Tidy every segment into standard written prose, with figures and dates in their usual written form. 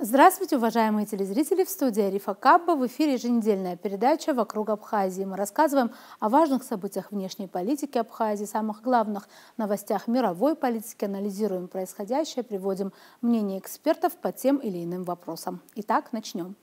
Здравствуйте, уважаемые телезрители! В студии Арифа Кабба. В эфире еженедельная передача «Вокруг Абхазии». Мы рассказываем о важных событиях внешней политики Абхазии, самых главных новостях мировой политики, анализируем происходящее, приводим мнения экспертов по тем или иным вопросам. Итак, начнем.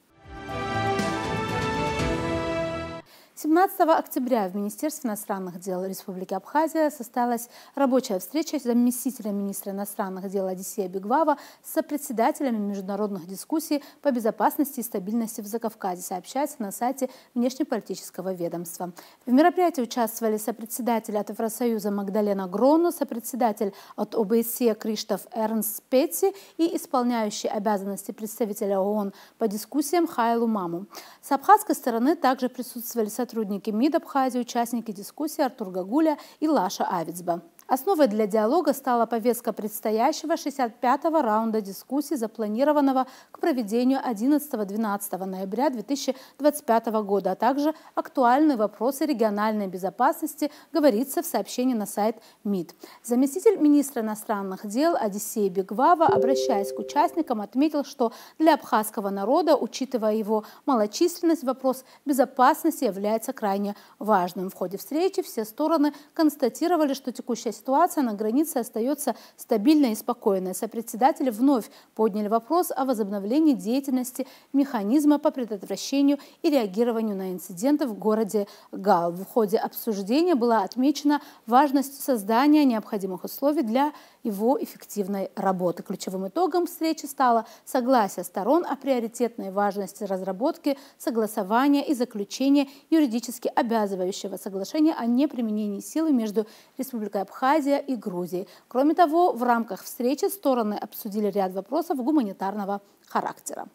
17 октября в Министерстве иностранных дел Республики Абхазия состоялась рабочая встреча с заместителем министра иностранных дел Одиссея Бигвава с сопредседателями международных дискуссий по безопасности и стабильности в Закавказье, сообщается на сайте внешнеполитического ведомства. В мероприятии участвовали сопредседатель от Евросоюза Магдалена Грону, сопредседатель от ОБСЕ Криштоф Эрнст Петти и исполняющий обязанности представителя ООН по дискуссиям Хайлу Маму. С абхазской стороны также присутствовали сотрудники МИД Абхазии, участники дискуссии Артур Гагуля и Лаша Авицба. Основой для диалога стала повестка предстоящего 65-го раунда дискуссий, запланированного к проведению 11-12 ноября 2025 года, а также актуальные вопросы региональной безопасности, говорится в сообщении на сайт МИД. Заместитель министра иностранных дел Одиссей Бигвава, обращаясь к участникам, отметил, что для абхазского народа, учитывая его малочисленность, вопрос безопасности является крайне важным. В ходе встречи все стороны констатировали, что текущая ситуация на границе остается стабильной и спокойной. Сопредседатели вновь подняли вопрос о возобновлении деятельности механизма по предотвращению и реагированию на инциденты в городе Гал. В ходе обсуждения была отмечена важность создания необходимых условий для его эффективной работы. Ключевым итогом встречи стало согласие сторон о приоритетной важности разработки, согласования и заключения юридически обязывающего соглашения о неприменении силы между Республикой Абхазия и Грузией. Кроме того, в рамках встречи стороны обсудили ряд вопросов гуманитарного характера.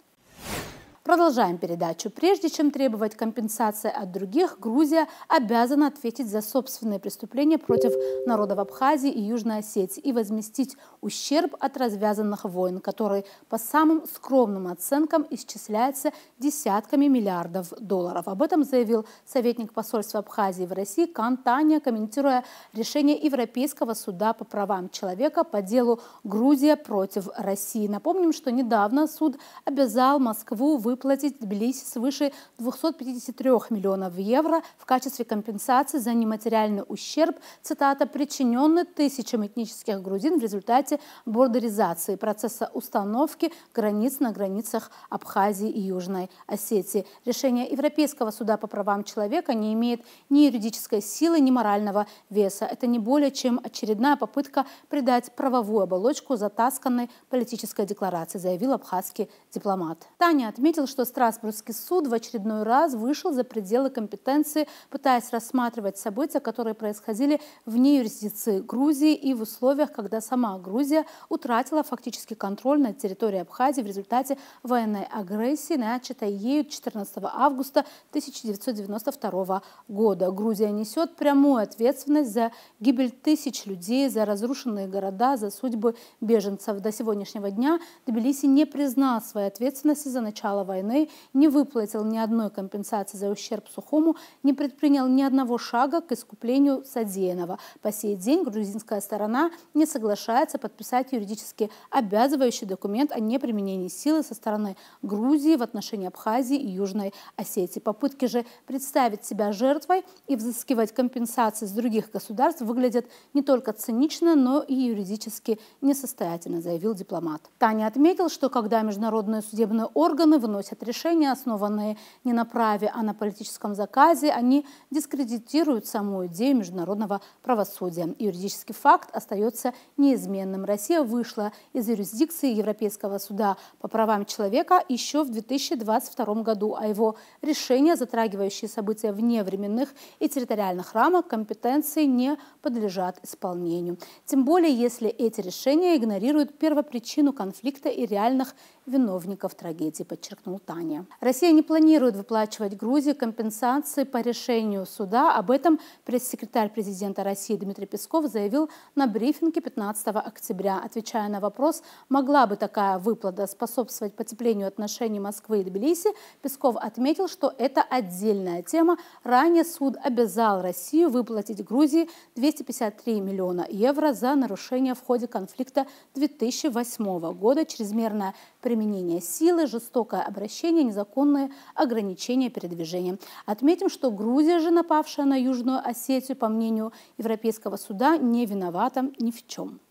Продолжаем передачу. Прежде чем требовать компенсации от других, Грузия обязана ответить за собственные преступления против народов Абхазии и Южной Осетии и возместить ущерб от развязанных войн, который по самым скромным оценкам исчисляется десятками миллиардов долларов. Об этом заявил советник посольства Абхазии в России Кан Таня, комментируя решение Европейского суда по правам человека по делу «Грузия против России». Напомним, что недавно суд обязал Москву выплатить Тбилиси свыше 253 миллионов евро в качестве компенсации за нематериальный ущерб, цитата, причиненный тысячам этнических грузин в результате бордеризации, процесса установки границ на границах Абхазии и Южной Осетии. Решение Европейского суда по правам человека не имеет ни юридической силы, ни морального веса. Это не более чем очередная попытка придать правовую оболочку затасканной политической декларации, заявил абхазский дипломат. Таня отметил, что Страсбургский суд в очередной раз вышел за пределы компетенции, пытаясь рассматривать события, которые происходили вне юрисдикции Грузии и в условиях, когда сама Грузия утратила фактически контроль над территорией Абхазии в результате военной агрессии, начатой ею 14 августа 1992 года. Грузия несет прямую ответственность за гибель тысяч людей, за разрушенные города, за судьбы беженцев. До сегодняшнего дня Тбилиси не признал своей ответственности за начало войны, не выплатил ни одной компенсации за ущерб Сухому, не предпринял ни одного шага к искуплению содеянного. По сей день грузинская сторона не соглашается подписать юридически обязывающий документ о неприменении силы со стороны Грузии в отношении Абхазии и Южной Осетии. Попытки же представить себя жертвой и взыскивать компенсации с других государств выглядят не только цинично, но и юридически несостоятельно, заявил дипломат. Таня отметил, что когда международные судебные органы выносят решения, основанные не на праве, а на политическом заказе, они дискредитируют саму идею международного правосудия. Юридический факт остается неизменным. Россия вышла из юрисдикции Европейского суда по правам человека еще в 2022 году, а его решения, затрагивающие события вне временных и территориальных рамок компетенции, не подлежат исполнению. Тем более, если эти решения игнорируют первопричину конфликта и реальных виновников трагедии, подчеркнул Таня. Россия не планирует выплачивать Грузии компенсации по решению суда. Об этом пресс-секретарь президента России Дмитрий Песков заявил на брифинге 15 октября. Отвечая на вопрос, могла бы такая выплата способствовать потеплению отношений Москвы и Тбилиси, Песков отметил, что это отдельная тема. Ранее суд обязал Россию выплатить Грузии 253 миллиона евро за нарушение в ходе конфликта 2008 года, чрезмерное применение силы, жестокое обращение, незаконные ограничения передвижения. Отметим, что Грузия же, напавшая на Южную Осетию, по мнению Европейского суда, не виновата ни в чем.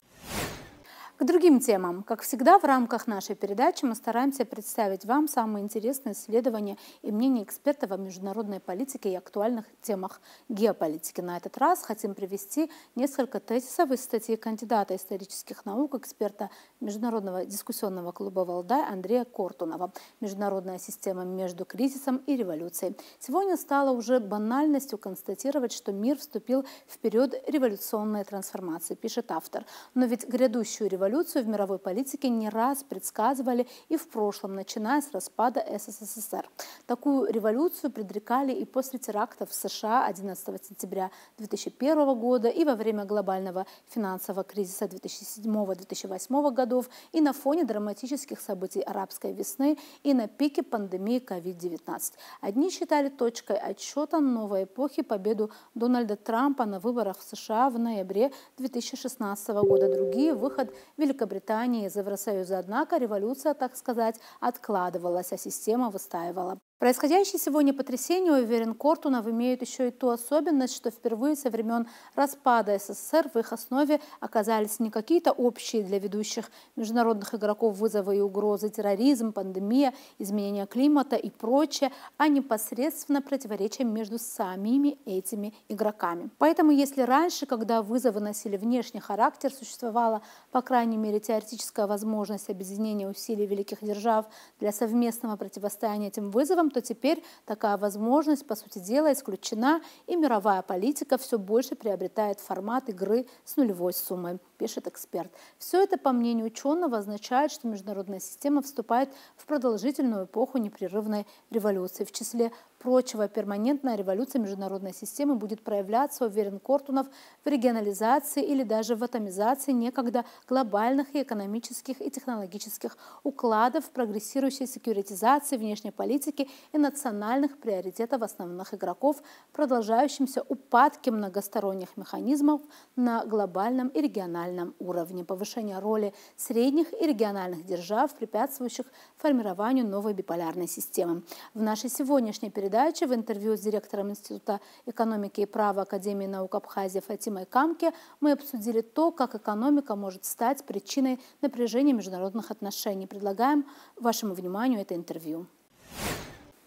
К другим темам. Как всегда, в рамках нашей передачи мы стараемся представить вам самые интересные исследования и мнения экспертов о международной политике и актуальных темах геополитики. На этот раз хотим привести несколько тезисов из статьи кандидата исторических наук, эксперта Международного дискуссионного клуба «Валдай» Андрея Кортунова «Международная система между кризисом и революцией». Сегодня стало уже банальностью констатировать, что мир вступил в период революционной трансформации, пишет автор. Но ведь грядущую революцию в мировой политике не раз предсказывали и в прошлом, начиная с распада СССР. Такую революцию предрекали и после терактов в США 11 сентября 2001 года, и во время глобального финансового кризиса 2007-2008 годов, и на фоне драматических событий арабской весны, и на пике пандемии COVID-19. Одни считали точкой отсчета новой эпохи победу Дональда Трампа на выборах в США в ноябре 2016 года, другие – выход Великобритании из Евросоюза. Однако революция, так сказать, откладывалась, а система выстаивала. Происходящие сегодня потрясения, уверен Кортунов, имеют еще и ту особенность, что впервые со времен распада СССР в их основе оказались не какие-то общие для ведущих международных игроков вызовы и угрозы: терроризм, пандемия, изменение климата и прочее, а непосредственно противоречия между самими этими игроками. Поэтому если раньше, когда вызовы носили внешний характер, существовала, по крайней мере, теоретическая возможность объединения усилий великих держав для совместного противостояния этим вызовам, то теперь такая возможность, по сути дела, исключена, и мировая политика все больше приобретает формат игры с нулевой суммой, пишет эксперт. Все это, по мнению ученого, означает, что международная система вступает в продолжительную эпоху непрерывной революции. В числе прочего, перманентная революция международной системы будет проявляться, уверен Кортунов, в регионализации или даже в атомизации некогда глобальных и экономических и технологических укладов, прогрессирующей секьюритизации внешней политики и национальных приоритетов основных игроков, продолжающимся упадке многосторонних механизмов на глобальном и региональном уровне, повышение роли средних и региональных держав, препятствующих формированию новой биполярной системы. В нашей сегодняшней передаче в интервью с директором Института экономики и права Академии наук Абхазии Фатимой Камке мы обсудили то, как экономика может стать причиной напряжения международных отношений. Предлагаем вашему вниманию это интервью.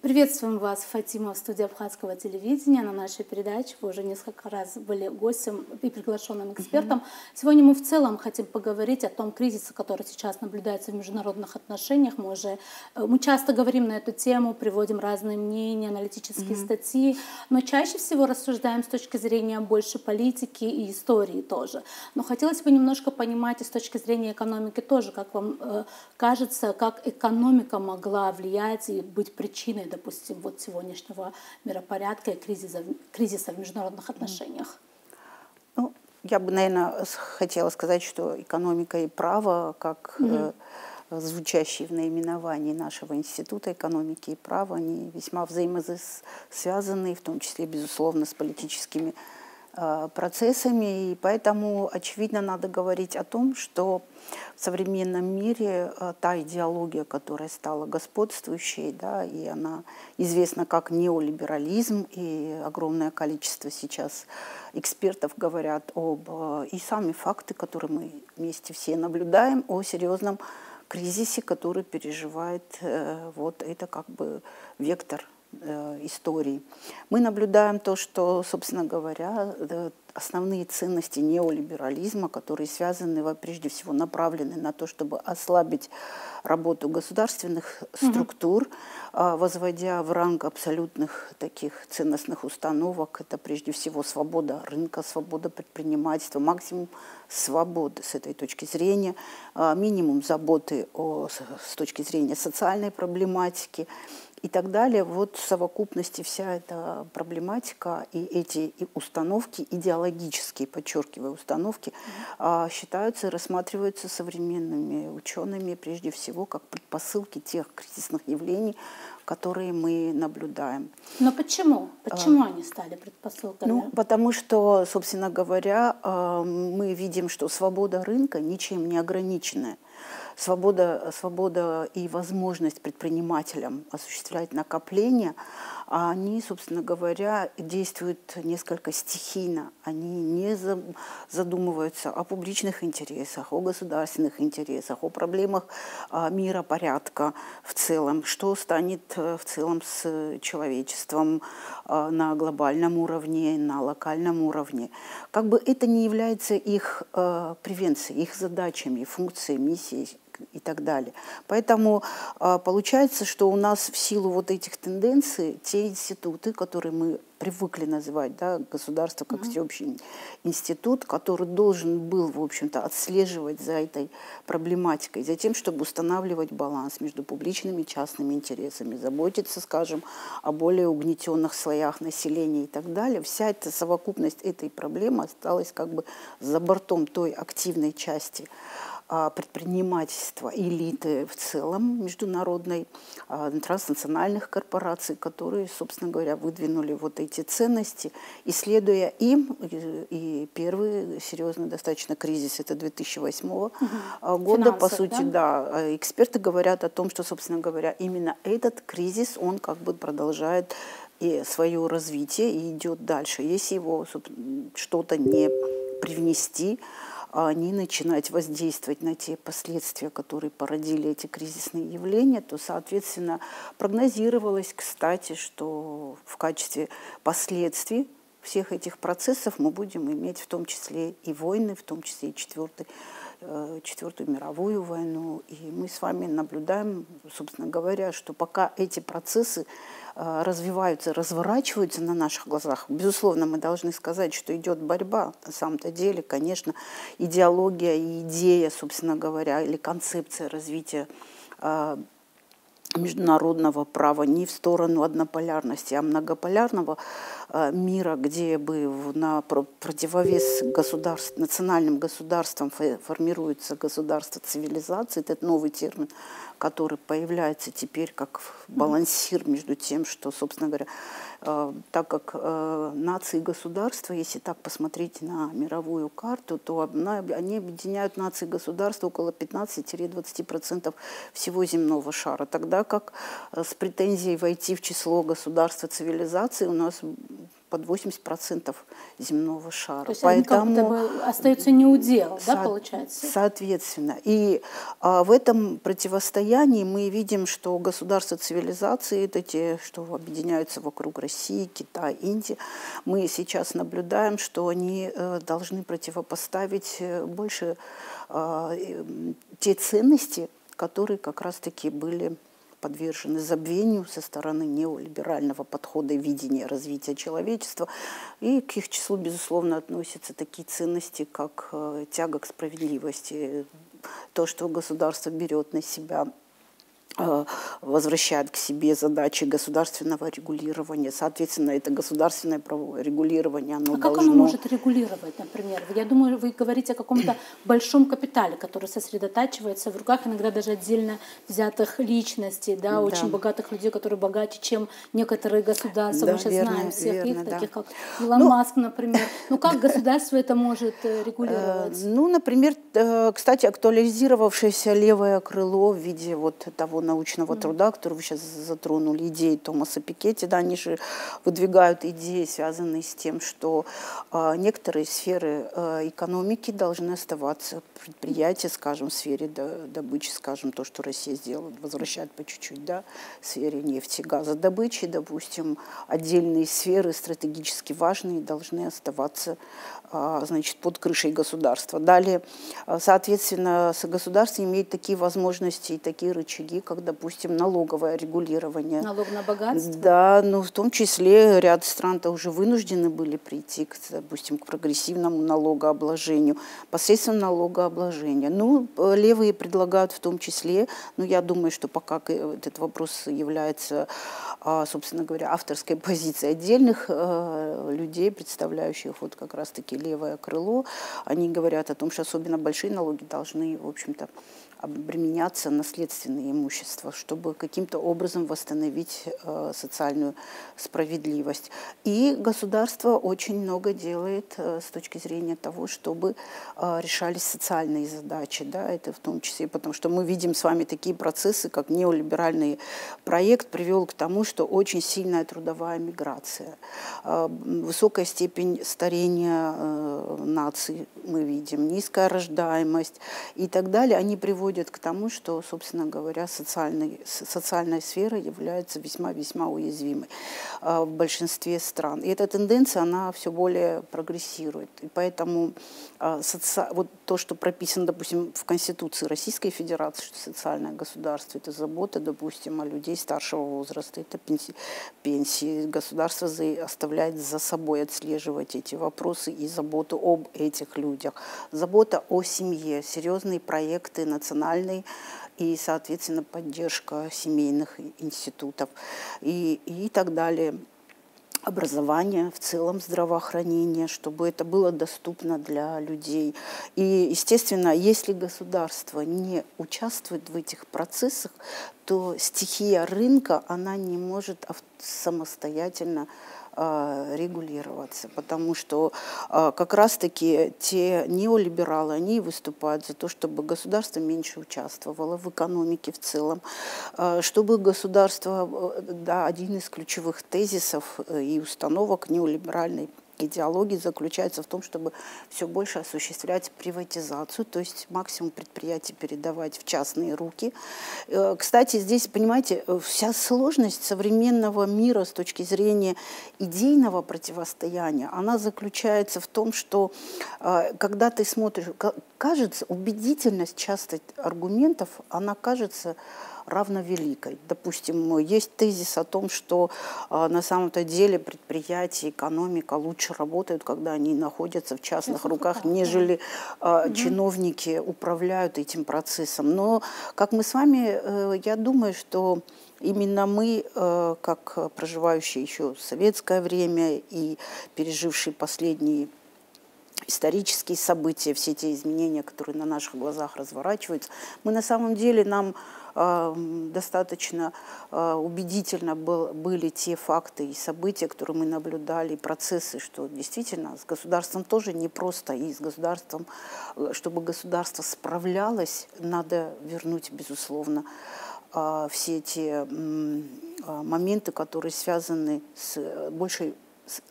Приветствуем вас, Фатима, в студии Абхазского телевидения. На нашей передаче вы уже несколько раз были гостем и приглашенным экспертом. Сегодня мы в целом хотим поговорить о том кризисе, который сейчас наблюдается в международных отношениях. Мы часто говорим на эту тему, приводим разные мнения, аналитические статьи, но чаще всего рассуждаем с точки зрения больше политики и истории тоже. Но хотелось бы немножко понимать и с точки зрения экономики тоже, как вам кажется, как экономика могла влиять и быть причиной, допустим, вот сегодняшнего миропорядка и кризиса в международных отношениях? Ну, я бы, наверное, хотела сказать, что экономика и право, как звучащие в наименовании нашего Института экономики и права, они весьма взаимосвязаны, в том числе, безусловно, с политическими процессами, и поэтому, очевидно, надо говорить о том, что в современном мире та идеология, которая стала господствующей, да, и она известна как неолиберализм, и огромное количество сейчас экспертов говорят и сами факты, которые мы вместе все наблюдаем, о серьезном кризисе, который переживает вот это как бы вектор истории. Мы наблюдаем то, что, собственно говоря, основные ценности неолиберализма, которые связаны, прежде всего, направлены на то, чтобы ослабить работу государственных структур, возводя в ранг абсолютных таких ценностных установок. Это прежде всего свобода рынка, свобода предпринимательства, максимум свободы с этой точки зрения, минимум заботы с точки зрения социальной проблематики и так далее. Вот в совокупности вся эта проблематика и эти установки, идеологические, подчеркиваю, установки, считаются и рассматриваются современными учеными прежде всего как предпосылки тех кризисных явлений, которые мы наблюдаем. Но почему? Почему они стали предпосылками? Ну, потому что, собственно говоря, мы видим, что свобода рынка ничем не ограниченная. свобода и возможность предпринимателям осуществлять накопления, они, собственно говоря, действуют несколько стихийно. Они не задумываются о публичных интересах, о государственных интересах, о проблемах миропорядка в целом, что станет в целом с человечеством на глобальном уровне, на локальном уровне. Как бы это не является их превенцией, их задачами, функцией, миссией и так далее. Поэтому получается, что у нас в силу вот этих тенденций те институты, которые мы привыкли называть, да, государство как всеобщий институт, который должен был, в общем-то, отслеживать за этой проблематикой, за тем, чтобы устанавливать баланс между публичными и частными интересами, заботиться, скажем, о более угнетенных слоях населения и так далее. Вся эта совокупность этой проблемы осталась как бы за бортом той активной части предпринимательства, элиты в целом международной, транснациональных корпораций, которые, собственно говоря, выдвинули вот эти ценности. И следуя им, и первый серьезный достаточно кризис, это 2008 года, по сути, да, эксперты говорят о том, что, собственно говоря, именно этот кризис, он как бы продолжает и свое развитие и идет дальше. Если его что-то не привнести, не начинать воздействовать на те последствия, которые породили эти кризисные явления, то, соответственно, прогнозировалось, кстати, что в качестве последствий всех этих процессов мы будем иметь в том числе и войны, в том числе и Четвертую мировую войну. И мы с вами наблюдаем, собственно говоря, что пока эти процессы развиваются, разворачиваются на наших глазах, безусловно, мы должны сказать, что идет борьба. На самом-то деле, конечно, идеология и идея, собственно говоря, или концепция развития международного права не в сторону однополярности, а многополярного мира, где бы на противовес национальным государствам формируется государство цивилизации. Это новый термин, который появляется теперь как балансир между тем, что, собственно говоря, так как нации и государства, если так посмотреть на мировую карту, то они объединяют нации и государства около 15-20% всего земного шара. Тогда как с претензией войти в число государства цивилизации у нас под 80% земного шара. То есть поэтому они как бы остаются неудел, да, получается? Соответственно. И в этом противостоянии мы видим, что государства цивилизации, это те, что объединяются вокруг России, Китая, Индии, мы сейчас наблюдаем, что они должны противопоставить больше те ценности, которые как раз-таки были подвержены забвению со стороны неолиберального подхода и видения развития человечества. И к их числу, безусловно, относятся такие ценности, как тяга к справедливости, то, что государство берет на себя, возвращает к себе задачи государственного регулирования. Соответственно, это государственное правовое регулирование, оно как оно может регулировать, например? Я думаю, вы говорите о каком-то большом капитале, который сосредотачивается в руках иногда даже отдельно взятых личностей, да, очень богатых людей, которые богаче, чем некоторые государства. Мы сейчас знаем всех их, таких как Илон Маск, например. Ну как государство это может регулировать? Ну, например, кстати, актуализировавшееся левое крыло в виде вот того научного труда, который вы сейчас затронули, идеи Томаса Piketty, да, они же выдвигают идеи, связанные с тем, что некоторые сферы экономики должны оставаться, предприятия, скажем, в сфере добычи, скажем, то, что Россия сделала, возвращает по чуть-чуть, да, в сфере нефти, газодобычи, допустим, отдельные сферы стратегически важные должны оставаться, значит, под крышей государства. Далее, соответственно, государство имеет такие возможности и такие рычаги, как, допустим, налоговое регулирование. Налог на богатство? Да, но в том числе ряд стран-то уже вынуждены были прийти, допустим, к прогрессивному налогообложению, посредством налогообложения. Ну, левые предлагают в том числе, но я думаю, что пока этот вопрос является, собственно говоря, авторской позицией отдельных людей, представляющих вот как раз-таки левое крыло, они говорят о том, что особенно большие налоги должны, в общем-то, обременяться наследственное имущество, чтобы каким-то образом восстановить социальную справедливость. И государство очень много делает с точки зрения того, чтобы решались социальные задачи. Да, это в том числе, потому что мы видим с вами такие процессы, как неолиберальный проект привел к тому, что очень сильная трудовая миграция, высокая степень старения наций мы видим, низкая рождаемость и так далее, они приводят к тому, что, собственно говоря, социальная сфера является весьма-весьма уязвимой в большинстве стран. И эта тенденция, она все более прогрессирует. И поэтому вот то, что прописано, допустим, в Конституции Российской Федерации, что социальное государство – это забота, допустим, о людей старшего возраста, это пенсии. Государство оставляет за собой отслеживать эти вопросы и заботу об этих людях. Забота о семье, серьезные проекты национальные и, соответственно, поддержка семейных институтов и так далее. Образование, в целом здравоохранение, чтобы это было доступно для людей. И, естественно, если государство не участвует в этих процессах, то стихия рынка, она не может самостоятельно регулироваться, потому что как раз-таки те неолибералы, они выступают за то, чтобы государство меньше участвовало в экономике в целом, чтобы государство, да, один из ключевых тезисов и установок неолиберальной идеологии заключается в том, чтобы все больше осуществлять приватизацию, то есть максимум предприятий передавать в частные руки. Кстати, здесь, понимаете, вся сложность современного мира с точки зрения идейного противостояния, она заключается в том, что когда ты смотришь, кажется, убедительность часто аргументов, она кажется равновеликой. Допустим, есть тезис о том, что на самом-то деле предприятия, экономика лучше работают, когда они находятся в частных руках, нежели чиновники управляют этим процессом. Но, как мы с вами, я думаю, что именно мы, как проживающие еще советское время и пережившие последние исторические события, все те изменения, которые на наших глазах разворачиваются, мы на самом деле, нам достаточно убедительно были те факты и события, которые мы наблюдали, и процессы, что действительно с государством тоже непросто, и с государством, чтобы государство справлялось, надо вернуть, безусловно, все те моменты, которые связаны с большей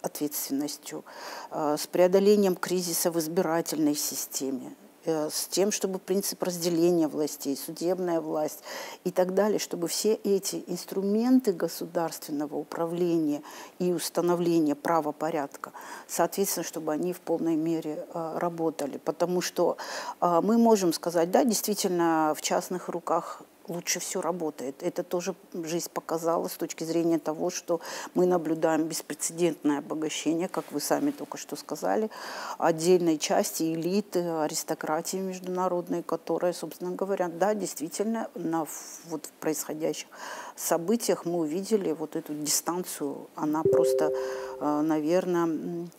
ответственностью, с преодолением кризиса в избирательной системе, с тем, чтобы принцип разделения властей, судебная власть и так далее, чтобы все эти инструменты государственного управления и установления правопорядка, соответственно, чтобы они в полной мере работали. Потому что мы можем сказать, да, действительно, в частных руках лучше все работает. Это тоже жизнь показала с точки зрения того, что мы наблюдаем беспрецедентное обогащение, как вы сами только что сказали, отдельной части элиты, аристократии международной, которая, собственно говоря, да, действительно, в происходящих событиях мы увидели вот эту дистанцию. Она просто, наверное,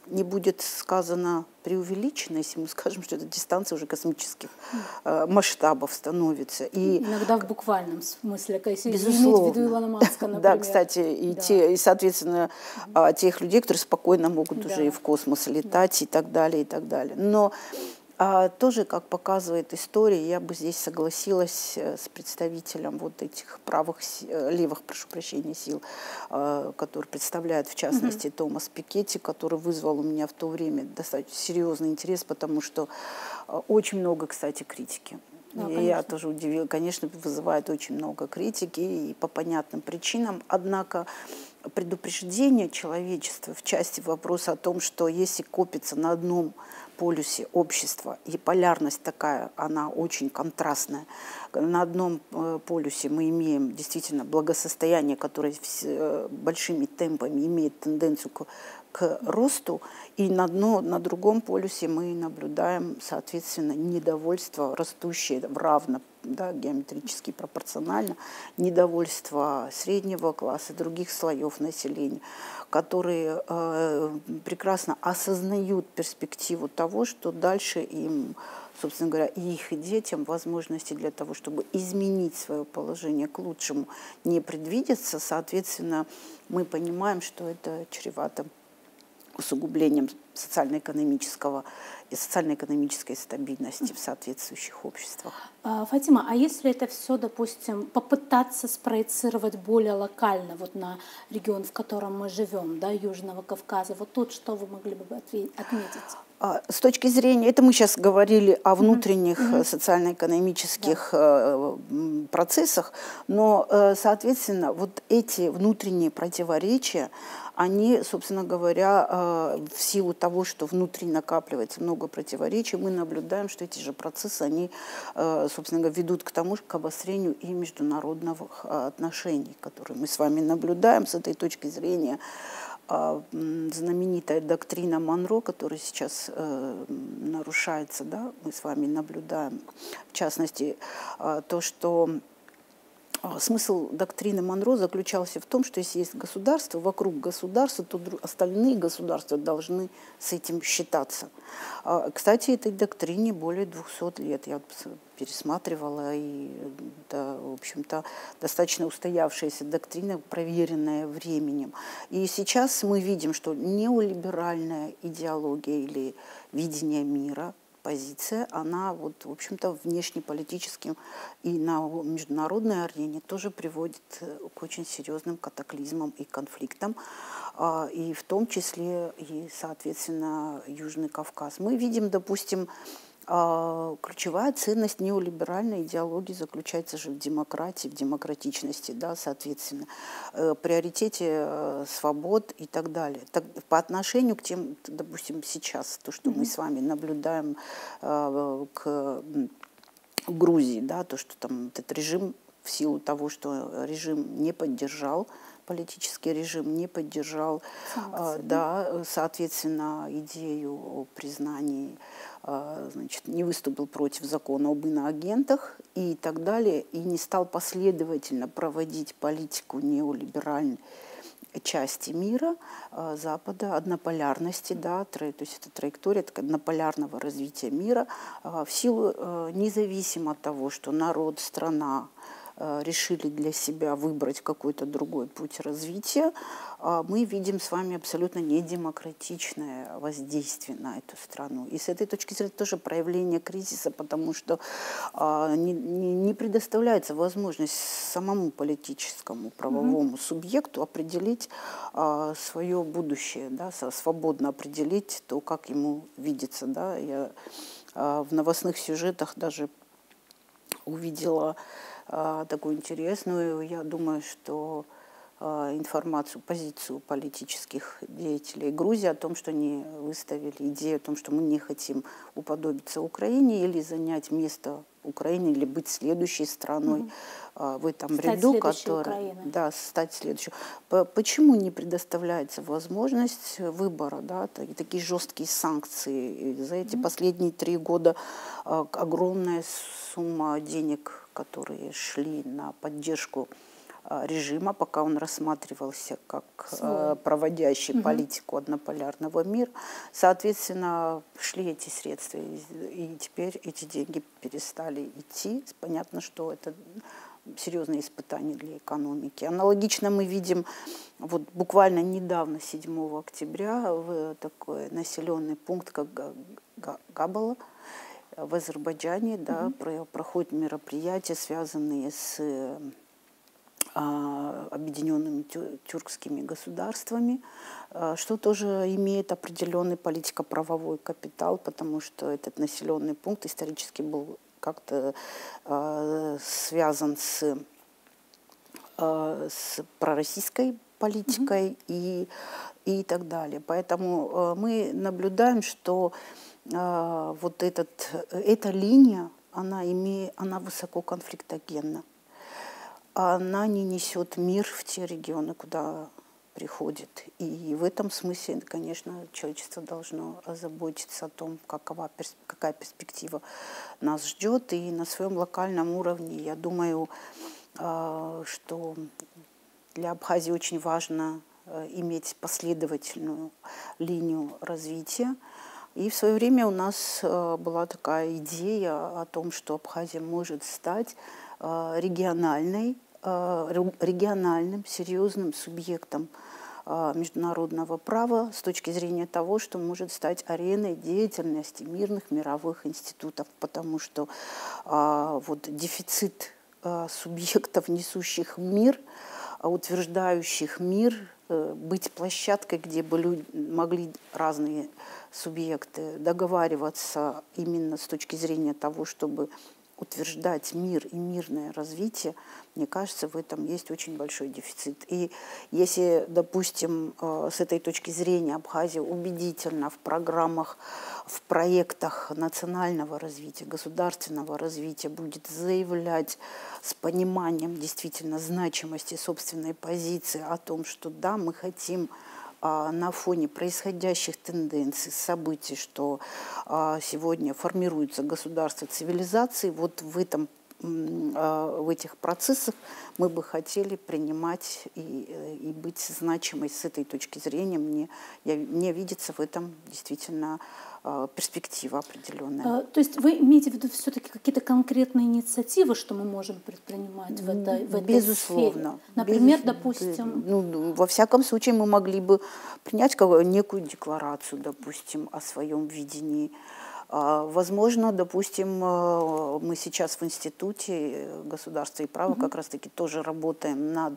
не будет сказано преувеличено, если мы скажем, что эта дистанция уже космических масштабов становится. И иногда в буквальном смысле, если безусловно. иметь в виду Илона Маска, например. Да, кстати, и соответственно, тех людей, которые спокойно могут уже и в космос летать, и так далее, и так далее. Но тоже, как показывает история, я бы здесь согласилась с представителем вот этих левых, прошу прощения, сил, которые представляют, в частности, Томас Piketty, который вызвал у меня в то время достаточно серьезный интерес, потому что очень много, кстати, критики. Да, и я тоже удивилась, конечно, вызывает очень много критики и по понятным причинам, однако предупреждение человечества в части вопроса о том, что если копится на одном полюсе общества, и полярность такая, она очень контрастная, на одном полюсе мы имеем действительно благосостояние, которое большими темпами имеет тенденцию к росту, и на другом полюсе мы наблюдаем, соответственно, недовольство, растущее равно, да, геометрически пропорционально, недовольство среднего класса, других слоев населения, которые прекрасно осознают перспективу того, что дальше им собственно говоря, и их и детям возможности для того, чтобы изменить свое положение к лучшему, не предвидятся. Соответственно, мы понимаем, что это чревато усугублением социально-экономической стабильности в соответствующих обществах. Фатима, а если это все, допустим, попытаться спроецировать более локально вот на регион, в котором мы живем, да, Южного Кавказа, вот тут что вы могли бы отметить? С точки зрения, это мы сейчас говорили о внутренних социально-экономических процессах, но, соответственно, вот эти внутренние противоречия, они, собственно говоря, в силу того, что внутри накапливается много противоречий, мы наблюдаем, что эти же процессы, они, собственно говоря, ведут к тому, к обострению и международных отношений, которые мы с вами наблюдаем. С этой точки зрения знаменитая доктрина Монро, которая сейчас нарушается, да, мы с вами наблюдаем, в частности, то, что смысл доктрины Монро заключался в том, что если есть государство, вокруг государства, то остальные государства должны с этим считаться. Кстати, этой доктрине более 200 лет. Я пересматривала, и это, в общем-то, достаточно устоявшаяся доктрина, проверенная временем. И сейчас мы видим, что неолиберальная идеология или видение мира, позиция, она, вот, в общем-то, внешнеполитическим и на международной арене тоже приводит к очень серьезным катаклизмам и конфликтам, и в том числе и, соответственно, Южный Кавказ. Мы видим, допустим, ключевая ценность неолиберальной идеологии заключается же в демократии, в демократичности, да, соответственно, приоритете свобод и так далее. Так, по отношению к тем, допустим, сейчас, то, что мы с вами наблюдаем к Грузии, да, то, что там этот режим, в силу того, что режим не поддержал, политический режим не поддержал, да, соответственно, идею о признании, значит, не выступил против закона об иноагентах и так далее, и не стал последовательно проводить политику неолиберальной части мира, Запада, однополярности, да, то есть это траектория однополярного развития мира, в силу, независимо от того, что народ, страна решили для себя выбрать какой-то другой путь развития, мы видим с вами абсолютно недемократичное воздействие на эту страну. И с этой точки зрения тоже проявление кризиса, потому что не предоставляется возможность самому политическому правовому субъекту определить свое будущее, да, свободно определить то, как ему видится. Да. Я в новостных сюжетах даже увидела такую интересную, я думаю, что информацию, позицию политических деятелей Грузии о том, что они выставили идею о том, что мы не хотим уподобиться Украине или занять место Украины, или быть следующей страной в этом ряду, который, да, стать следующей. Почему не предоставляется возможность выбора, да, такие жесткие санкции? И за эти последние 3 года огромная сумма денег, которые шли на поддержку режима, пока он рассматривался как проводящий политику однополярного мира. Соответственно, шли эти средства, и теперь эти деньги перестали идти. Понятно, что это серьезные испытания для экономики. Аналогично мы видим вот буквально недавно, 7 октября, в такой населенный пункт, как Габала, в Азербайджане, да, проходят мероприятия, связанные с объединенными тюркскими государствами, что тоже имеет определенный политико-правовой капитал, потому что этот населенный пункт исторически был как-то связан с пророссийской политикой и так далее. Поэтому мы наблюдаем, что вот эта линия, она высококонфликтогенна. Она не несет мир в те регионы, куда приходит. И в этом смысле, конечно, человечество должно озаботиться о том, какая перспектива нас ждет. И на своем локальном уровне, я думаю, что для Абхазии очень важно иметь последовательную линию развития, И в свое время у нас была такая идея о том, что Абхазия может стать региональным серьезным субъектом международного права с точки зрения того, что может стать ареной деятельности мирных мировых институтов, потому что вот дефицит субъектов, несущих мир, утверждающих мир, быть площадкой, где бы могли разные субъекты договариваться именно с точки зрения того, чтобы утверждать мир и мирное развитие, мне кажется, в этом есть очень большой дефицит. И если, допустим, с этой точки зрения Абхазия убедительно в программах, в проектах национального развития, государственного развития будет заявлять с пониманием действительно значимости собственной позиции о том, что да, мы хотим на фоне происходящих тенденций, событий, что сегодня формируется государство цивилизации, вот в этих процессах мы бы хотели принимать и быть значимой с этой точки зрения. Мне видится в этом действительно перспектива определенная. То есть вы имеете в виду все-таки какие-то конкретные инициативы, что мы можем предпринимать в этой Безусловно. сфере? Например, допустим... во всяком случае, мы могли бы принять некую декларацию, допустим, о своем видении. Возможно, допустим, мы сейчас в Институте государства и права как раз-таки тоже работаем над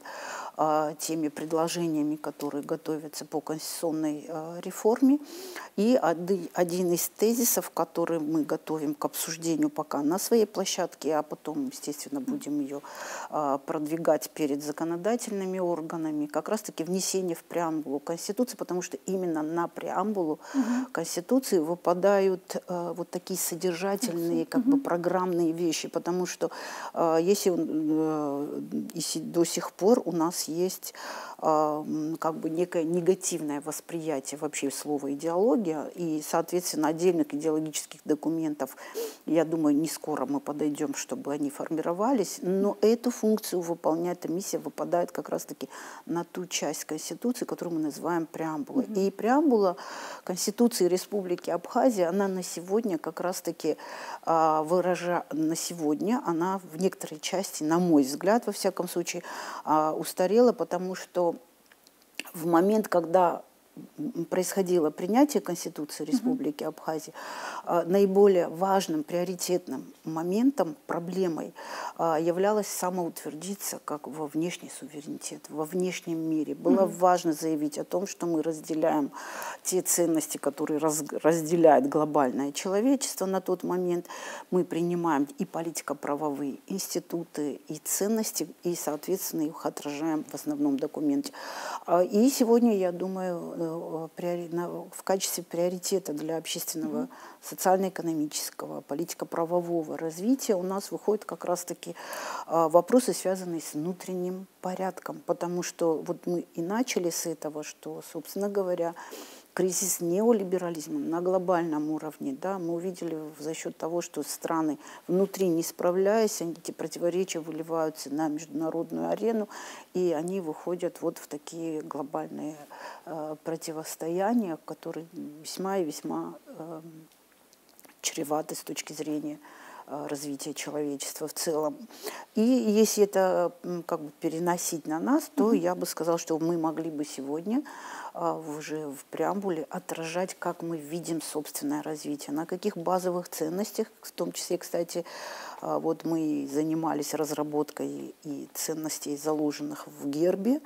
теми предложениями, которые готовятся по конституционной реформе. И один из тезисов, который мы готовим к обсуждению пока на своей площадке, а потом, естественно, будем ее продвигать перед законодательными органами, как раз-таки внесение в преамбулу Конституции, потому что именно на преамбулу Конституции выпадают вот такие содержательные, как бы программные вещи, потому что если до сих пор у нас есть как бы некое негативное восприятие вообще слова идеология, и, соответственно, отдельных идеологических документов, я думаю, не скоро мы подойдем, чтобы они формировались, но эту функцию выполняет, эта миссия выпадает как раз-таки на ту часть Конституции, которую мы называем преамбулой. И преамбула Конституции Республики Абхазия, она на сегодня как раз-таки на сегодня она в некоторой части, на мой взгляд, во всяком случае, устарела, потому что в момент, когда происходило принятие Конституции Республики Абхазия, наиболее важным, приоритетным моментом, проблемой являлось самоутвердиться как во внешний суверенитет, во внешнем мире. Было важно заявить о том, что мы разделяем те ценности, которые разделяет глобальное человечество на тот момент. Мы принимаем и политико-правовые институты, и ценности, и, соответственно, их отражаем в основном документе. И сегодня, я думаю, в качестве приоритета для общественного, социально-экономического, политико-правового развития у нас выходят как раз-таки вопросы, связанные с внутренним порядком. Потому что вот мы и начали с этого, что, собственно говоря, кризис неолиберализма на глобальном уровне, да, мы увидели за счет того, что страны внутри не справляясь, эти противоречия выливаются на международную арену, и они выходят вот в такие глобальные противостояния, которые весьма и весьма чреваты с точки зрения развития человечества в целом. И если это как бы переносить на нас, то я бы сказала, что мы могли бы сегодня уже в преамбуле отражать, как мы видим собственное развитие, на каких базовых ценностях, в том числе, кстати, вот мы занимались разработкой и ценностей, заложенных в гербе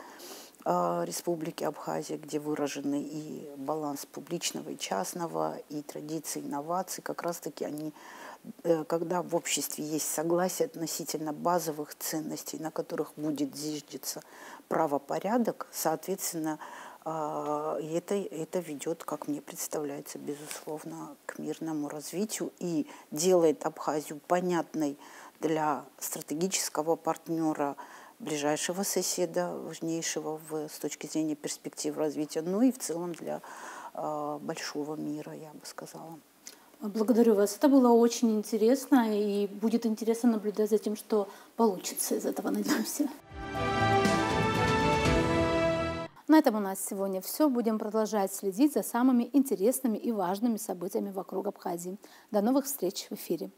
Республики Абхазия, где выражены и баланс публичного и частного, и традиции инноваций, как раз-таки они, когда в обществе есть согласие относительно базовых ценностей, на которых будет зиждиться правопорядок, соответственно, это ведет, как мне представляется, безусловно, к мирному развитию и делает Абхазию понятной для стратегического партнера, ближайшего соседа, важнейшего с точки зрения перспектив развития, ну и в целом для большого мира, я бы сказала. Благодарю вас. Это было очень интересно, и будет интересно наблюдать за тем, что получится из этого, надеемся. На этом у нас сегодня все. Будем продолжать следить за самыми интересными и важными событиями вокруг Абхазии. До новых встреч в эфире.